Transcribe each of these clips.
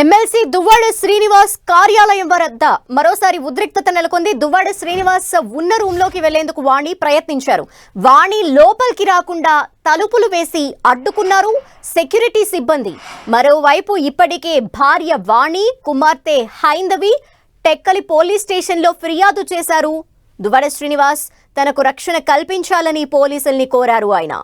MLC Duvvada Srinivas కార్యాలయం వద్ద మరోసారి ఉద్రిక్తత నెలకొంది. దువ్వాడ శ్రీనివాస్ ఉన్న రూంలోకి వెళ్లేందుకు వాణి ప్రయత్నించారు. వాణి లోపలికి రాకుండా తలుపులు వేసి అడ్డుకున్నారు సెక్యూరిటీ సిబ్బంది. మరోవైపు ఇప్పటికే భార్య వాణి, కుమార్తె హైందవి టెక్కలి పోలీస్ స్టేషన్లో ఫిర్యాదు చేశారు. దువ్వాడ శ్రీనివాస్ తనకు రక్షణ కల్పించాలని పోలీసుల్ని కోరారు. ఆయన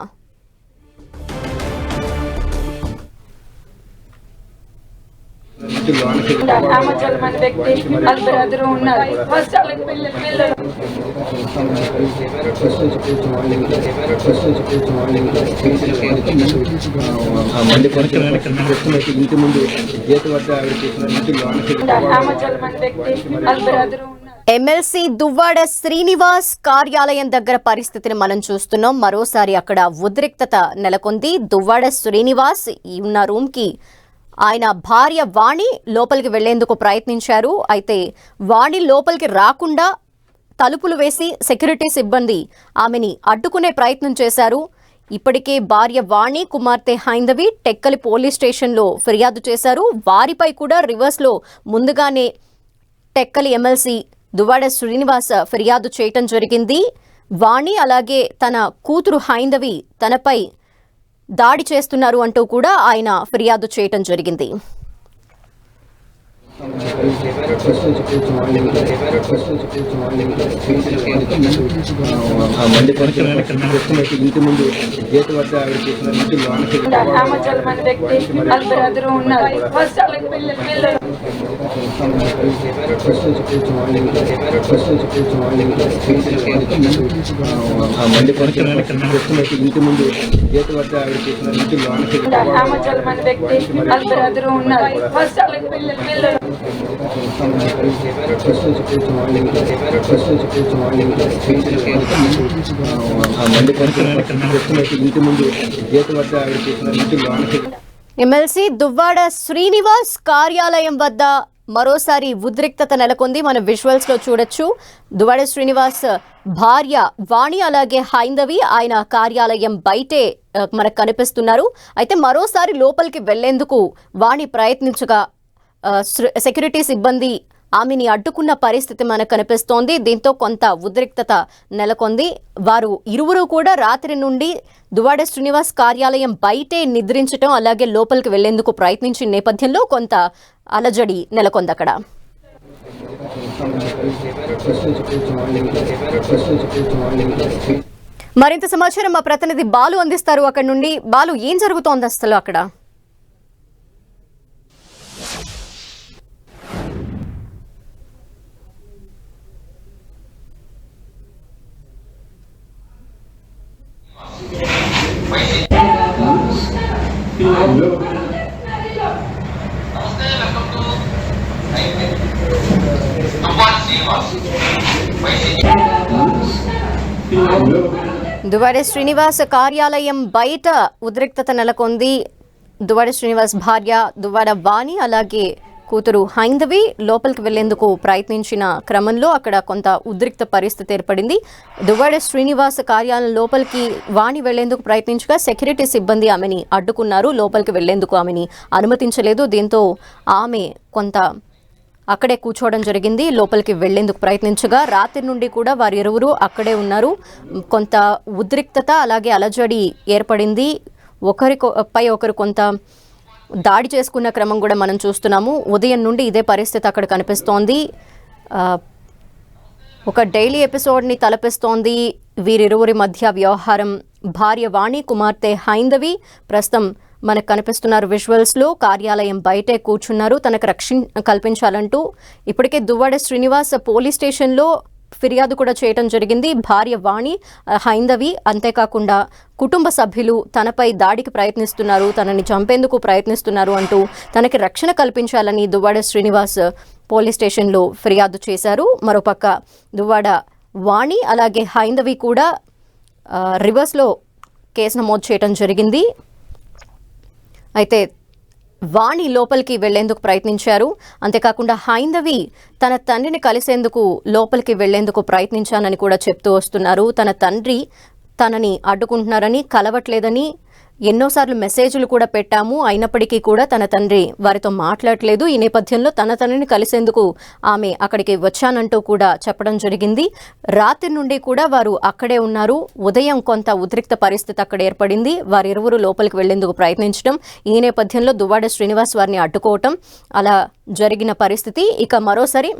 ఎమ్మెల్సీ దువ్వాడ శ్రీనివాస్ కార్యాలయం దగ్గర పరిస్థితిని మనం చూస్తున్నాం. మరోసారి అక్కడ ఉద్రిక్తత నెలకొంది. దువ్వాడ శ్రీనివాస్ ఉన్న రూమ్కి ఆయన భార్య వాణి లోపలికి వెళ్లేందుకు ప్రయత్నించారు. అయితే వాణి లోపలికి రాకుండా తలుపులు వేసి సెక్యూరిటీ సిబ్బంది ఆమెని అడ్డుకునే ప్రయత్నం చేశారు. ఇప్పటికే భార్య వాణి, కుమార్తె హైందవి టెక్కలి పోలీస్ స్టేషన్లో ఫిర్యాదు చేశారు. వారిపై కూడా రివర్స్లో ముందుగానే టెక్కలి ఎమ్మెల్సీ దువ్వాడ శ్రీనివాస్ ఫిర్యాదు చేయటం జరిగింది. వాణి అలాగే తన కూతురు హైందవి తనపై దాడి చేస్తున్నారు అంటూ కూడా ఆయన ఫిర్యాదు చేయటం జరిగింది. ఎమ్మెల్సీ దువ్వాడ శ్రీనివాస్ కార్యాలయం వద్ద మరోసారి ఉద్రిక్తత నెలకొంది. మనం విజువల్స్ లో చూడొచ్చు. దువ్వాడ శ్రీనివాస్ భార్య వాణి అలాగే హైందవి ఆయన కార్యాలయం బయటే మనకు కనిపిస్తున్నారు. అయితే మరోసారి లోపలికి వెళ్లేందుకు వాణి ప్రయత్నించగా సెక్యూరిటీ సిబ్బంది ఆమెని అడ్డుకున్న పరిస్థితి మనకు కనిపిస్తోంది. దీంతో కొంత ఉద్రిక్తత నెలకొంది. వారు ఇరువురు కూడా రాత్రి నుండి దువ్వాడ శ్రీనివాస్ కార్యాలయం బయటే నిద్రించడం అలాగే లోపలికి వెళ్లేందుకు ప్రయత్నించిన నేపథ్యంలో కొంత అలజడి నెలకొంది అక్కడ. మరింత సమాచారం మా ప్రతినిధి బాలు అందిస్తారు అక్కడ నుండి. బాలు, ఏం జరుగుతోంది అసలు అక్కడ? దువ్వాడ శ్రీనివాస్ కార్యాలయం బయట ఉద్రిక్తత నెలకొంది. దువ్వాడ శ్రీనివాస్ భార్య దువ్వాడ వాణి అలాగే కూతురు హైందవి లోపలికి వెళ్లేందుకు ప్రయత్నించిన క్రమంలో అక్కడ కొంత ఉద్రిక్త పరిస్థితి ఏర్పడింది. దువ్వాడ శ్రీనివాస్ కార్యాలయం లోపలికి వాణి వెళ్లేందుకు ప్రయత్నించగా సెక్యూరిటీ సిబ్బంది ఆమెని అడ్డుకున్నారు. లోపలికి వెళ్లేందుకు ఆమెని అనుమతించలేదు. దీంతో ఆమె కొంత అక్కడే కూర్చోవడం జరిగింది. లోపలికి వెళ్లేందుకు ప్రయత్నించగా రాత్రి నుండి కూడా వారిరువురు అక్కడే ఉన్నారు. కొంత ఉద్రిక్తత అలాగే అలజడి ఏర్పడింది. ఒకరిపై ఒకరు కొంత దాడి చేసుకున్న క్రమం కూడా మనం చూస్తున్నాము. ఉదయం నుండి ఇదే పరిస్థితి అక్కడ కనిపిస్తోంది. ఒక డైలీ ఎపిసోడ్ని తలపిస్తోంది వీరిరువురి మధ్య వ్యవహారం. భార్య వాణి, కుమార్తె హైందవి ప్రస్తుతం మనకు కనిపిస్తున్నారు విజువల్స్లో. కార్యాలయం బయటే కూర్చున్నారు. తనకు రక్షణ కల్పించాలంటూ ఇప్పటికే దువ్వాడ శ్రీనివాస్ పోలీస్ స్టేషన్లో ఫిర్యాదు కూడా చేయడం జరిగింది. భార్య వాణి, హైందవి అంతేకాకుండా కుటుంబ సభ్యులు తనపై దాడికి ప్రయత్నిస్తున్నారు, తనని చంపేందుకు ప్రయత్నిస్తున్నారు అంటూ తనకి రక్షణ కల్పించాలని దువ్వాడ శ్రీనివాస్ పోలీస్ స్టేషన్లో ఫిర్యాదు చేశారు. మరోపక్క దువ్వాడ వాణి అలాగే హైందవి కూడా రివర్స్లో కేసు నమోదు చేయడం జరిగింది. అయితే వాణి లోపలికి వెళ్లేందుకు ప్రయత్నించారు. అంతేకాకుండా హైందవి తన తండ్రిని కలిసేందుకు లోపలికి వెళ్లేందుకు ప్రయత్నించానని కూడా చెప్తూ వస్తున్నారు. తన తండ్రి తనని అడ్డుకుంటున్నారని, కలవట్లేదని, ఎన్నోసార్లు మెసేజ్లు కూడా పెట్టాము, అయినప్పటికీ కూడా తన తండ్రి వారితో మాట్లాడలేదు. ఈ నేపథ్యంలో తన తండ్రిని కలిసేందుకు ఆమె అక్కడికి వచ్చానంటూ కూడా చెప్పడం జరిగింది. రాత్రి నుండి కూడా వారు అక్కడే ఉన్నారు. ఉదయం కొంత ఉద్రిక్త పరిస్థితి అక్కడ ఏర్పడింది. వారిరువురు లోపలికి వెళ్లేందుకు ప్రయత్నించడం, ఈ నేపథ్యంలో దువ్వాడ శ్రీనివాస్ వారిని అడ్డుకోవటం అలా జరిగిన పరిస్థితి. ఇక మరోసారి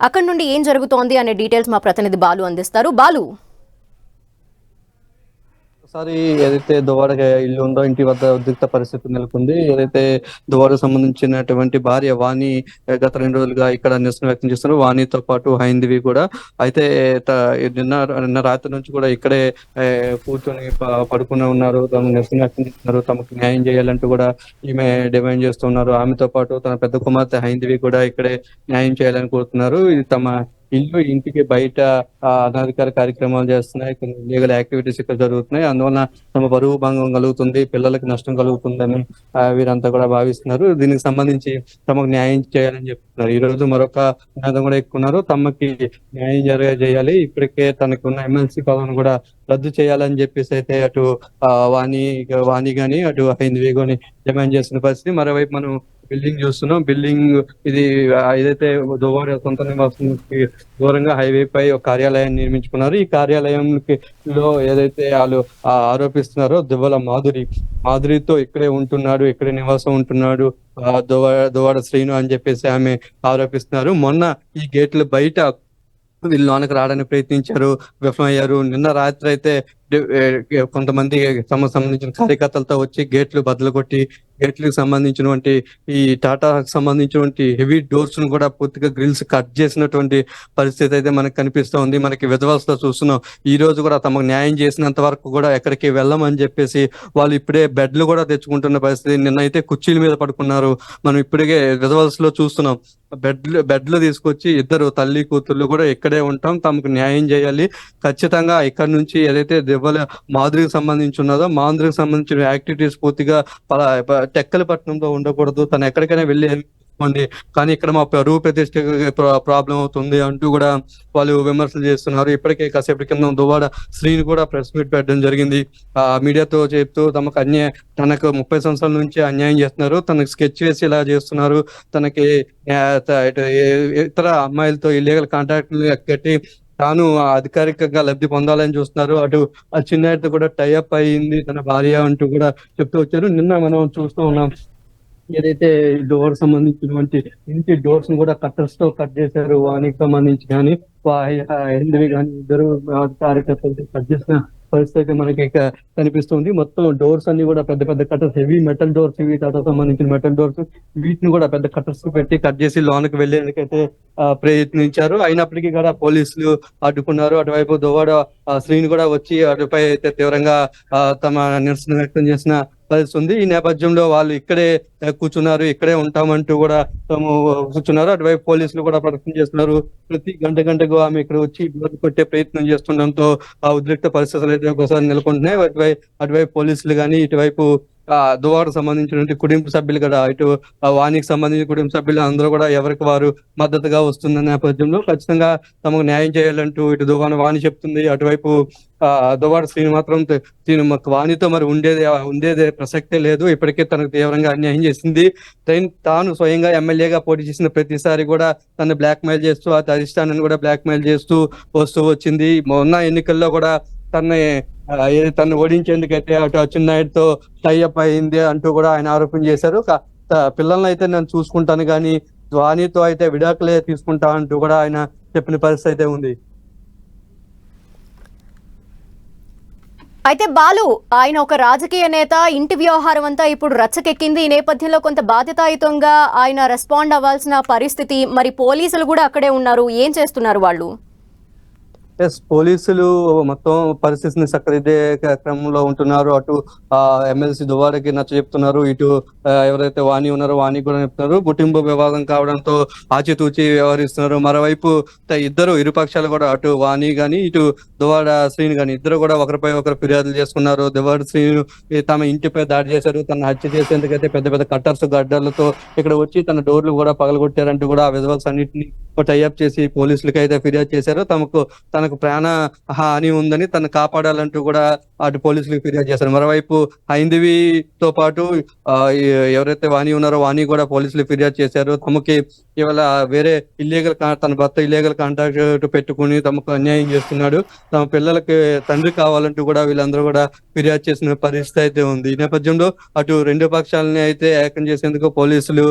అక్కడి నుండి ఏం జరుగుతోంది అనే డీటెయిల్స్ మా ప్రతినిధి బాలు అందిస్తారు. బాలు, ఒకసారి ఏదైతే దువ్వాడ ఇల్లు ఉందో ఇంటి వద్ద ఉద్రిక్త పరిస్థితి నెలకొంది. ఏదైతే దువ్వాడకు సంబంధించినటువంటి భార్య వాణి గత 2 రోజులుగా ఇక్కడ నిరసన వ్యక్తం చేస్తున్నారు. వాణితో పాటు హైందవి కూడా. అయితే నిన్న రాత్రి నుంచి కూడా ఇక్కడే కూర్చొని పడుకుని ఉన్నారు. తమ నిరసన వ్యక్తం చేస్తున్నారు. తమకు న్యాయం చేయాలంటూ కూడా ఈమె డిమాండ్ చేస్తున్నారు. ఆమెతో పాటు తన పెద్ద కుమార్తె హైందవి కూడా ఇక్కడే న్యాయం చేయాలని కోరుతున్నారు. ఇది తమ ఇంటికి బయట అనధికార కార్యక్రమాలు చేస్తున్నాయి, కొన్ని లీగల్ యాక్టివిటీస్ ఇక్కడ జరుగుతున్నాయి. అందువల్ల తమ బరువు భంగం కలుగుతుంది, పిల్లలకి నష్టం కలుగుతుందని వీరంతా కూడా భావిస్తున్నారు. దీనికి సంబంధించి తమకు న్యాయం చేయాలని చెప్తున్నారు. ఈ రోజు మరొక నినాదం కూడా ఎక్కున్నారు. తమకి న్యాయం చేయాలి, ఇప్పటికే తనకు ఉన్న ఎమ్మెల్సీ పదవిని కూడా రద్దు చేయాలని చెప్పేసి అయితే అటు వాణి గాని అటు హైందవి గాని డిమాండ్ చేస్తున్న పరిస్థితి. మరోవైపు మనం బిల్డింగ్ చూస్తున్నాం. బిల్డింగ్ ఇది ఏదైతే దువ్వాడ సొంత నివాసానికి దూరంగా హైవే పై ఒక కార్యాలయాన్ని నిర్మించుకున్నారు. ఈ కార్యాలయంలో ఏదైతే వాళ్ళు ఆరోపిస్తున్నారో దువ్వల మాధురితో ఇక్కడే ఉంటున్నాడు, ఇక్కడే నివాసం ఉంటున్నాడు దువ్వాడ శ్రీను అని చెప్పేసి ఆమె ఆరోపిస్తున్నారు. మొన్న ఈ గేట్ల బయట వీళ్ళు లోనకి రావడానికి ప్రయత్నించారు, విఫలమయ్యారు. నిన్న రాత్రి అయితే కొంతమంది తమకు సంబంధించిన కార్యకర్తలతో వచ్చి గేట్లు బద్దలు కొట్టి గేట్లకు సంబంధించినటువంటి ఈ టాటాకు సంబంధించినటువంటి హెవీ డోర్స్ ను కూడా పూర్తిగా గ్రిల్స్ కట్ చేసినటువంటి పరిస్థితి అయితే మనకు కనిపిస్తూ ఉంది. మనకి విజువల్స్ లో చూస్తున్నాం. ఈ రోజు కూడా తమకు న్యాయం చేసినంత వరకు కూడా ఎక్కడికి వెళ్ళమని చెప్పేసి వాళ్ళు ఇప్పుడే బెడ్లు కూడా తెచ్చుకుంటున్న పరిస్థితి. నిన్న అయితే కుర్చీల మీద పడుకున్నారు. మనం ఇప్పటికే విజువల్స్ లో చూస్తున్నాం. బెడ్లు తీసుకొచ్చి ఇద్దరు తల్లి కూతుర్లు కూడా ఇక్కడే ఉంటాం, తమకు న్యాయం చేయాలి, ఖచ్చితంగా ఇక్కడ నుంచి ఏదైతే దివ్వల మాధురికి సంబంధించి ఉన్నదో మాధురికి సంబంధించిన యాక్టివిటీస్ పూర్తిగా టెక్కలపట్నంలో ఉండకూడదు, తను ఎక్కడికైనా వెళ్ళి కానీ ఇక్కడ మా పరువు ప్రతిష్ట ప్రాబ్లం అవుతుంది అంటూ కూడా వాళ్ళు విమర్శలు చేస్తున్నారు. ఇప్పటికే కాసేపటి కింద దువ్వాడ శ్రీని కూడా ప్రెస్ మీట్ పెట్టడం జరిగింది. మీడియాతో చెప్తూ తనకు 30 సంవత్సరాల నుంచి అన్యాయం చేస్తున్నారు, తనకు స్కెచ్ వేసి ఇలా చేస్తున్నారు, తనకి ఇతర అమ్మాయిలతో ఇల్లీగల్ కాంటాక్ట్లు కట్టి తాను అధికారికంగా లబ్ధి పొందాలని చూస్తున్నారు. అటు ఆ చిన్నాయితో కూడా టైఅప్ అయ్యింది తన భార్య అంటూ కూడా చెప్తూ వచ్చారు. నిన్న మనం చూస్తూ ఉన్నాం ఏదైతే డోర్ సంబంధించినటువంటి ఇంటి డోర్స్ ను కూడా కట్టర్స్ తో కట్ చేశారు. వానికి సంబంధించి కానీ హైందవి కానీ ఇద్దరు కార్యకర్తలతో కట్ చేసిన పరిస్థితి అయితే మనకి కనిపిస్తుంది. మొత్తం డోర్స్ అన్ని కూడా పెద్ద పెద్ద కట్టర్స్, హెవీ మెటల్ డోర్స్, ఇవి టాటా సంబంధించిన మెటల్ డోర్స్, వీటిని కూడా పెద్ద కట్టర్స్ పెట్టి కట్ చేసి లోనికి వెళ్లేందుకైతే ప్రయత్నించారు. అయినప్పటికీ కూడా పోలీసులు అడ్డుకున్నారు. అటువైపు దువ్వాడ శ్రీని కూడా వచ్చి అటుపై అయితే తీవ్రంగా తమ నిరసన వ్యక్తం చేసిన పరిస్థితి ఉంది. ఈ నేపథ్యంలో వాళ్ళు ఇక్కడే కూర్చున్నారు, ఇక్కడే ఉంటామంటూ కూడా తాము కూర్చున్నారు. అటువైపు పోలీసులు కూడా ప్రదర్శన చేస్తున్నారు. ప్రతి గంటకు ఆమె ఇక్కడ వచ్చి డోర్ కొట్టే ప్రయత్నం చేస్తుండటంతో ఆ ఉద్రిక్త పరిస్థితులు అయితే ఒకసారి నెలకొంటున్నాయి. అటువైపు పోలీసులు కానీ ఇటువైపు దువ్వాడకు సంబంధించినటువంటి కుటుంబ సభ్యులు కూడా, ఇటు వానికి సంబంధించిన కుటుంబ సభ్యులు అందరూ కూడా ఎవరికి వారు మద్దతుగా వస్తున్న నేపథ్యంలో ఖచ్చితంగా తమకు న్యాయం చేయాలంటూ ఇటు వాణి చెప్తుంది. అటువైపు దువ్వాడ శ్రీని మాత్రం వాణితో మరి ఉండేదే ప్రసక్తే లేదు, ఇప్పటికే తనకు తీవ్రంగా అన్యాయం చేసింది, తాను స్వయంగా ఎమ్మెల్యేగా పోటీ చేసిన ప్రతిసారి కూడా తను బ్లాక్ మెయిల్ చేస్తూ ఆ అధిష్టానాన్ని కూడా బ్లాక్ మెయిల్ చేస్తూ వచ్చింది. మొన్న ఎన్నికల్లో కూడా తను ఓడించేందుకైతే అటు అచ్చెన్నాయుడుతో టైఅప్ అయింది అంటూ కూడా ఆయన ఆరోపణ చేశారు. పిల్లల్ని అయితే నేను చూసుకుంటాను కానీ వాణితో అయితే విడాకులే తీసుకుంటా అంటూ కూడా ఆయన చెప్పిన పరిస్థితి అయితే ఉంది. అయితే బాలు, ఆయన ఒక రాజకీయ నేత, ఇంటి వ్యవహారం అంతా ఇప్పుడు రచ్చకెక్కింది. ఈ నేపథ్యంలో కొంత బాధ్యతాయుతంగా ఆయన రెస్పాండ్ అవ్వాల్సిన పరిస్థితి. మరి పోలీసులు కూడా అక్కడే ఉన్నారు, ఏం చేస్తున్నారు వాళ్ళు? పోలీసులు మొత్తం పరిస్థితిని చక్కదిద్దే క్రమంలో ఉంటున్నారు. అటు ఎమ్మెల్సీ దువ్వాడకి నచ్చ చెప్తున్నారు, ఇటు ఎవరైతే వాణి ఉన్నారో వాణి కూడా చెప్తున్నారు. కుటుంబ వివాదం కావడంతో ఆచితూచి వ్యవహరిస్తున్నారు. మరోవైపు ఇరు పక్షాలు కూడా, అటు వాణి గాని ఇటు దువ్వాడ శ్రీని గాని ఇద్దరు కూడా ఒకరిపై ఒకరు ఫిర్యాదులు చేసుకున్నారు. దువ్వాడ శ్రీను తమ ఇంటిపై దాడి చేశారు, తన హత్య చేసేందుకైతే పెద్ద పెద్ద కట్టర్స్ గడ్డలతో ఇక్కడ వచ్చి తన డోర్లు కూడా పగలగొట్టారంటూ కూడా ఆ విజువల్స్ అన్నింటినీ టైఅప్ చేసి పోలీసులకి అయితే ఫిర్యాదు చేశారు. తనకు తనకు ప్రాణ హాని ఉందని తను కాపాడాలంటూ కూడా అటు పోలీసులకు ఫిర్యాదు చేశారు. మరోవైపు హైందవితో పాటు ఎవరైతే వాణి ఉన్నారో వాణి కూడా పోలీసులకు ఫిర్యాదు చేశారు. తమకి ఇవాళ వేరే తన భర్త ఇల్లీగల్ కాంట్రాక్ట్ పెట్టుకుని తమకు అన్యాయం చేస్తున్నాడు, తమ పిల్లలకి తండ్రి కావాలంటూ కూడా వీళ్ళందరూ కూడా ఫిర్యాదు చేసిన పరిస్థితి అయితే ఉంది. ఈ నేపథ్యంలో అటు రెండు పక్షాలని అయితే ఏకం చేసేందుకు పోలీసులు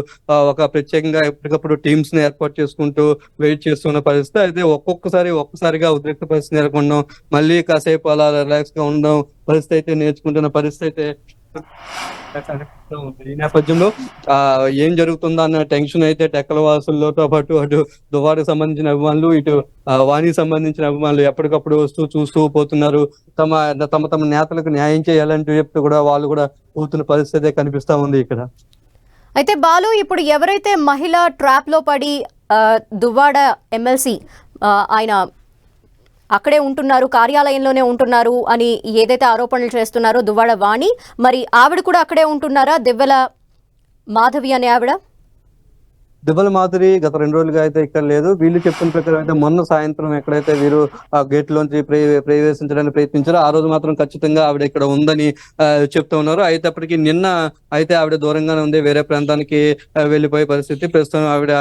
ఒక ప్రత్యేకంగా ఎప్పటికప్పుడు టీమ్స్ ని ఏర్పాటు చేసుకుంటూ వెయిట్ చేస్తున్న పరిస్థితి అయితే ఒక్కసారిగా ఉద్రిక్త పరిస్థితి నెలకొనడం, మళ్ళీ కాసేపు అలా రిలాక్స్ గా ఉండడం పరిస్థితి అయితే నేర్చుకుంటున్న పరిస్థితి అయితే ఉంది. ఈ నేపథ్యంలో ఏం జరుగుతుందా అన్న టెన్షన్ అయితే టెక్కల వాసులతో పాటు అటు దువ్వాడకు సంబంధించిన అభిమానులు, ఇటు వాణికి సంబంధించిన అభిమానులు ఎప్పటికప్పుడు వస్తూ చూస్తూ పోతున్నారు. తమ నేతలకు న్యాయం చేయాలంటూ చెప్తూ కూడా వాళ్ళు కూడా పోతున్న పరిస్థితి కనిపిస్తా ఉంది ఇక్కడ. అయితే బాలు, ఇప్పుడు ఎవరైతే మహిళ ట్రాప్ లో పడి దువ్వాడ ఎమ్మెల్సీ ఆయన అక్కడే ఉంటున్నారు, కార్యాలయంలోనే ఉంటున్నారు అని ఏదైతే ఆరోపణలు చేస్తున్నారో దువ్వాడ వాణి, మరి ఆవిడ కూడా అక్కడే ఉంటున్నారా? దివ్వెల మాధవి అనే ఆవిడ దివ్వెల మాధురి గత 2 రోజులుగా అయితే ఇక్కడ లేదు. వీళ్ళు చెప్పిన ప్రకారం అయితే మొన్న సాయంత్రం ఎక్కడైతే వీరు ఆ గేట్ లోంచి ప్రవేశించడానికి ప్రయత్నించారో ఆ రోజు మాత్రం ఖచ్చితంగా ఆవిడ ఇక్కడ ఉందని చెప్తూ ఉన్నారు. అయితే అప్పటికి నిన్న అయితే ఆవిడ దూరంగానే ఉంది, వేరే ప్రాంతానికి వెళ్ళిపోయే పరిస్థితి. ప్రస్తుతం ఆవిడ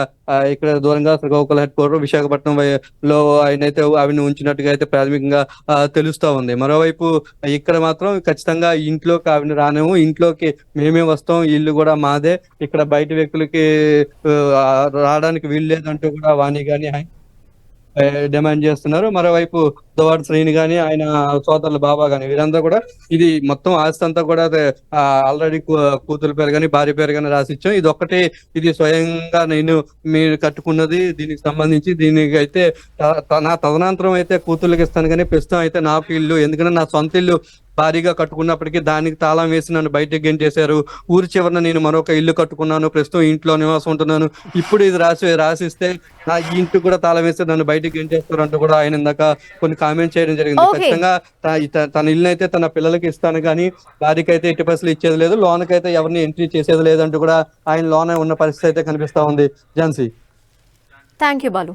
ఇక్కడ దూరంగా శ్రీకాకుళం హెడ్ క్వార్టర్ విశాఖపట్నం లో ఆవిడని ఉంచినట్టుగా అయితే ప్రాథమికంగా తెలుస్తా ఉంది. మరోవైపు ఇక్కడ మాత్రం ఖచ్చితంగా ఇంట్లోకి ఆవిడని రానేమో, ఇంట్లోకి మేమే వస్తాం, ఇల్లు కూడా మాదే, ఇక్కడ బయట వ్యక్తులకి రావడానికి వీలు లేదంటూ కూడా వాణి గాని డిమాండ్ చేస్తున్నారు. మరోవైపు దువ్వాడ శ్రీని గాని ఆయన సోదరుల బాబా గాని వీరందరూ కూడా ఇది మొత్తం ఆస్తి అంతా కూడా ఆల్రెడీ కూతురు పేరు గాని భార్య పేరు గాని రాసిచ్చాం, ఇది స్వయంగా మీరు కట్టుకున్నది, దీనికి సంబంధించి దీనికి అయితే నా తదనంతరం అయితే కూతుర్లకు ఇస్తాను కానీ ప్రస్తుతం అయితే నాకు ఇల్లు, ఎందుకంటే నా సొంత ఇల్లు భారీగా కట్టుకున్నప్పటికీ దానికి తాళం వేసి నన్ను బయటకు గెంటేశారు. ఊరి చివరన నేను మరొక ఇల్లు కట్టుకున్నాను, ప్రస్తుతం ఇంట్లో నివాసం ఉంటున్నాను, ఇప్పుడు ఇది రాసిస్తే నా ఈ ఇంటికి కూడా తాళం వేస్తే నన్ను బయటకు గెంటేస్తారు అంటూ కూడా ఆయన ఇందాక కొన్ని కామెంట్ చేయడం జరిగింది. ఖచ్చితంగా తన ఇల్లు అయితే తన పిల్లలకి ఇస్తాను కానీ భార్యకి అయితే ఎట్టి పరిస్థితులు ఇచ్చేది లేదు, లోనకైతే ఎవరిని ఎంట్రీ చేసేది లేదంటూ కూడా ఆయన లోనే ఉన్న పరిస్థితి అయితే కనిపిస్తా ఉంది. ఝాన్సీ. Thank you Balu.